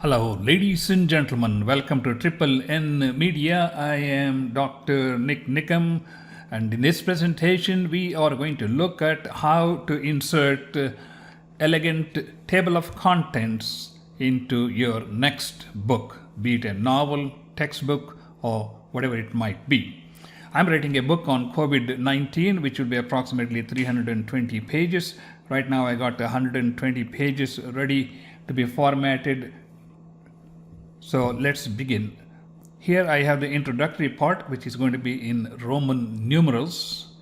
Hello, ladies and gentlemen. Welcome to Triple N Media. I am Dr. NIK NIKAM, and in this presentation, we are going to look at how to insert elegant table of contents into your next book, be it a novel, textbook, or whatever it might be. I'm writing a book on COVID-19, which will be approximately 320 pages. Right now, I got 120 pages ready to be formatted. So let's begin. Here I have the introductory part, which is going to be in Roman numerals,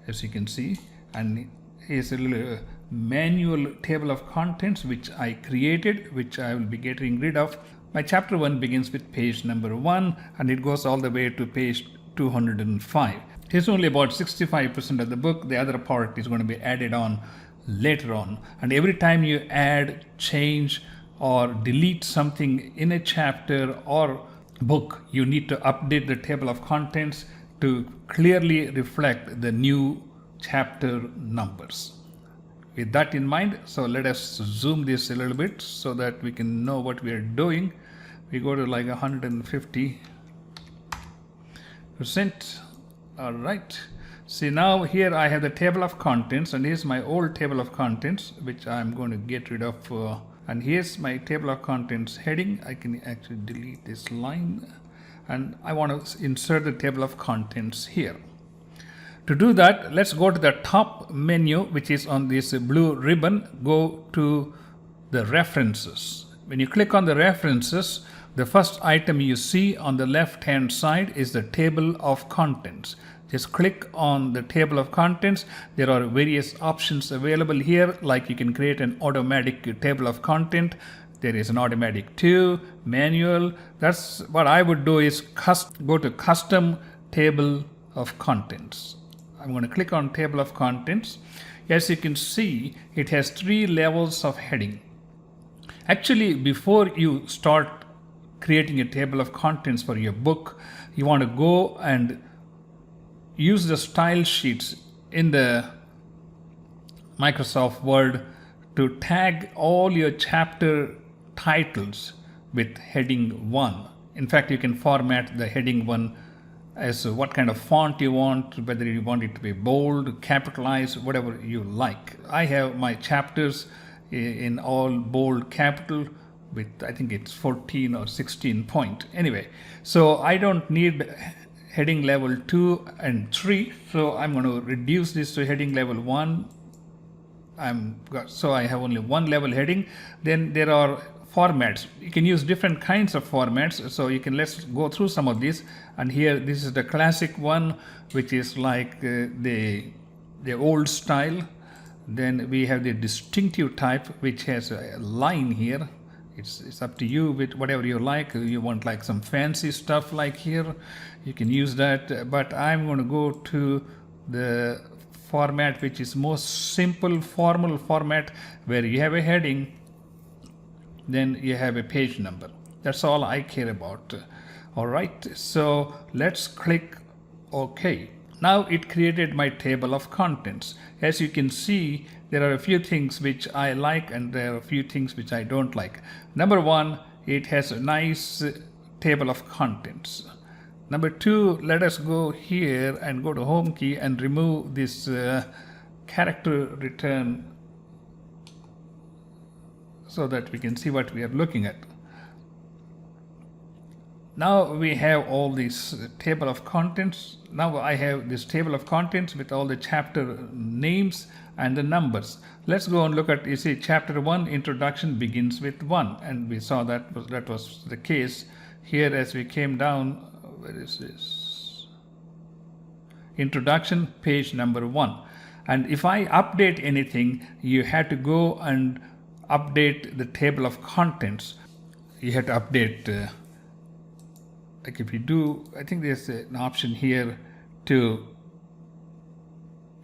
as you can see. And here's a little manual table of contents which I created, which I will be getting rid of. My chapter 1 begins with page number 1 and it goes all the way to page 205. Here's only about 65% of the book. The other part is going to be added on later on. And every time you add, change, or delete something in a chapter or book, you need to update the table of contents to clearly reflect the new chapter numbers. With that in mind, so let us zoom this a little bit so that we can know what we are doing. We go to like 150%. All right. See, now here I have the table of contents, and here's my old table of contents, which I'm going to get rid of. And here's my table of contents heading. I can actually delete this line, and I want to insert the table of contents here. To do that, let's go to the top menu, which is on this blue ribbon. Go to the references. When you click on the references, the first item you see on the left hand side is the table of contents. Just click on the table of contents. There are various options available here, like you can create an automatic table of content. There is an automatic to, manual. That's what I would do is go to custom table of contents. I'm going to click on table of contents. As you can see, it has 3 levels of heading. Actually, before you start creating a table of contents for your book, you want to go and use the style sheets in the Microsoft Word to tag all your chapter titles with heading 1. In fact, you can format the heading 1 as what kind of font you want, whether you want it to be bold, capitalized, whatever you like. I have my chapters in all bold capital with, I think it's 14 or 16 point. Anyway, so I don't need heading level 2 and 3, so I'm going to reduce this to heading level 1. So I have only one level heading. Then there are formats. You can use different kinds of formats, so let's go through some of these. And here, this is the classic one, which is like the old style. Then we have the distinctive type, which has a line here. It's up to you with whatever you like. You want like some fancy stuff like here, you can use that. But I'm going to go to the format which is most simple, formal format, where you have a heading, then you have a page number. That's all I care about. All right, so let's click OK. Now it created my table of contents. As you can see, there are a few things which I like and there are a few things which I don't like. Number 1, it has a nice table of contents. Number 2, let us go here and go to home key and remove this character return so that we can see what we are looking at. Now we have all this table of contents. Now I have this table of contents with all the chapter names and the numbers. Let's go and look at, you see, chapter 1 introduction begins with 1, and we saw that was the case. Here as we came down, where is this? Introduction, page number 1. And if I update anything, you have to go and update the table of contents. You have to update like if you do, I think there's an option here to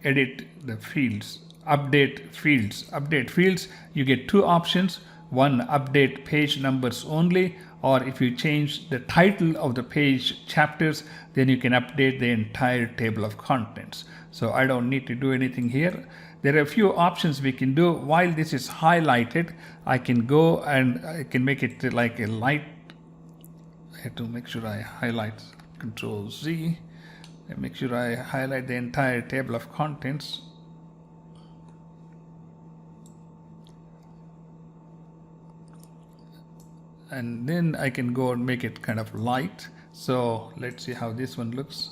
edit the fields, update fields. Update fields, you get 2 options. One, update page numbers only, or if you change the title of the page chapters, then you can update the entire table of contents. So I don't need to do anything here. there are a few options we can do. While this is highlighted, I can go and I can make it like a light. I have to make sure I highlight, Control Z, and make sure I highlight the entire table of contents. And then I can go and make it kind of light. So let's see how this one looks.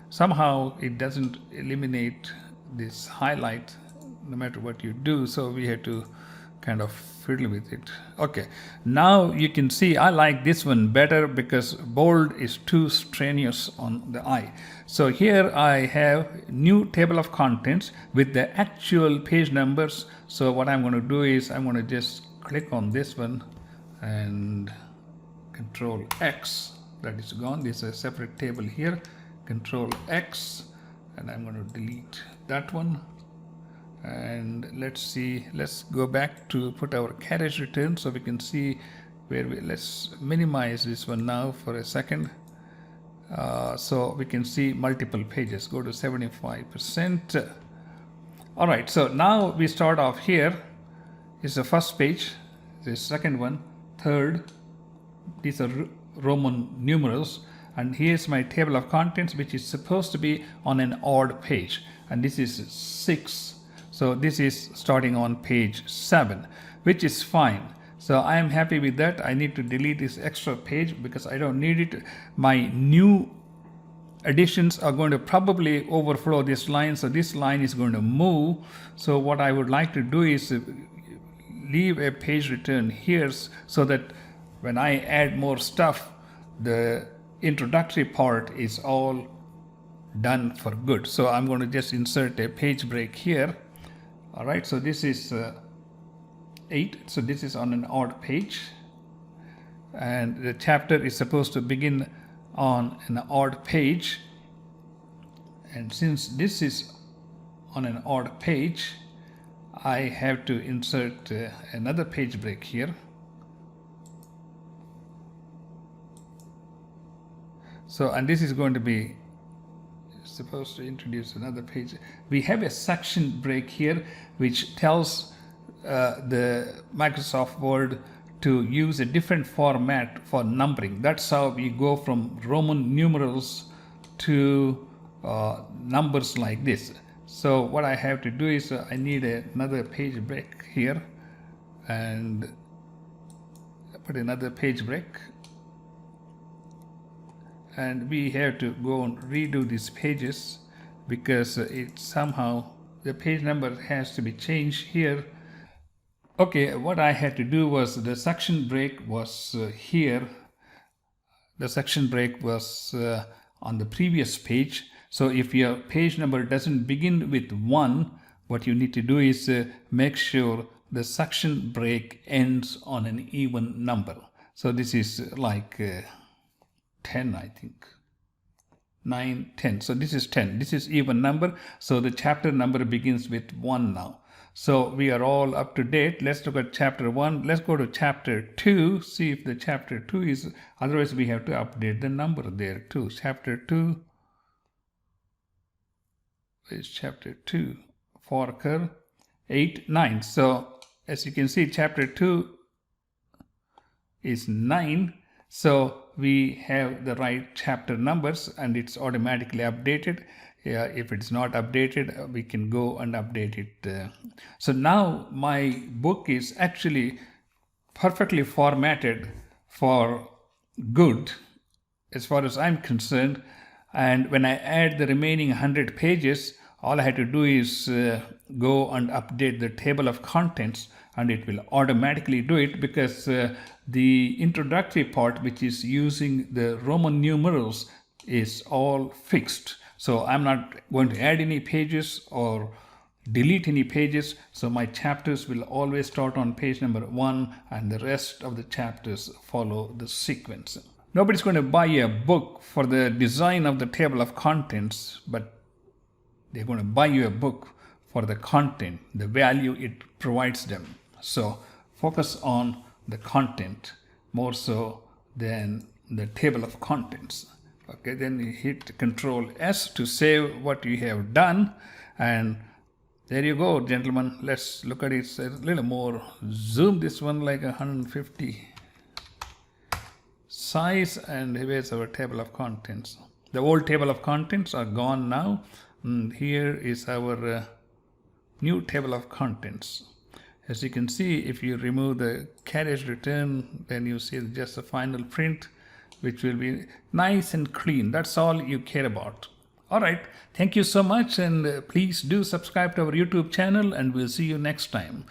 Somehow it doesn't eliminate this highlight no matter what you do, so we have to kind of fiddle with it. Okay, now you can see I like this one better because bold is too strenuous on the eye. So here I have new table of contents with the actual page numbers. So what I'm going to do is I'm going to just click on this one and Control X. That is gone. This is a separate table here. Control X, and I'm going to delete that one. And let's see, let's go back to put our carriage return so we can see where let's minimize this one now for a second. So we can see multiple pages. Go to 75%. All right, so now we start off here. Is the first page, the second one, third. These are Roman numerals. And here's my table of contents, which is supposed to be on an odd page. And this is 6. So this is starting on page 7, which is fine. So I am happy with that. I need to delete this extra page because I don't need it. My new additions are going to probably overflow this line. So this line is going to move. So what I would like to do is leave a page return here so that when I add more stuff, the introductory part is all done for good. So I'm going to just insert a page break here. All right, so this is 8. So this is on an odd page. And the chapter is supposed to begin on an odd page. And since this is on an odd page, I have to insert another page break here. So, and this is going to be supposed to introduce another page. We have a section break here which tells the Microsoft Word to use a different format for numbering. That's how we go from Roman numerals to numbers like this. So what I have to do is I need another page break here and put another page break. And we have to go and redo these pages because it somehow the page number has to be changed here. Okay, what I had to do was the section break was here. The section break was on the previous page. So if your page number doesn't begin with 1, what you need to do is make sure the section break ends on an even number. So this is like 10, I think. 9, 10. So this is 10. This is even number. So the chapter number begins with 1 now. So we are all up to date. Let's look at chapter 1. Let's go to chapter 2. See if the chapter 2 is, otherwise we have to update the number there too. Chapter 2. Where is chapter 2? Forker 8, 9. So as you can see, chapter 2 is 9. So we have the right chapter numbers and it's automatically updated. If it's not updated, we can go and update it. So now my book is actually perfectly formatted for good as far as I'm concerned. And when I add the remaining 100 pages, all I had to do is go and update the table of contents, and it will automatically do it because the introductory part, which is using the Roman numerals, is all fixed. So I'm not going to add any pages or delete any pages. So my chapters will always start on page number 1 and the rest of the chapters follow the sequence. Nobody's going to buy a book for the design of the table of contents, but they're going to buy you a book for the content, the value it provides them. So focus on the content more so than the table of contents. Okay, then you hit Control S to save what you have done, and There you go, gentlemen. Let's look at it a little more. Zoom this one like 150 size, and here's our table of contents. The old table of contents are gone now. And here is our new table of contents. As you can see, if you remove the carriage return, then you see just the final print, which will be nice and clean. That's all you care about. All right. Thank you so much, and please do subscribe to our YouTube channel, and we'll see you next time.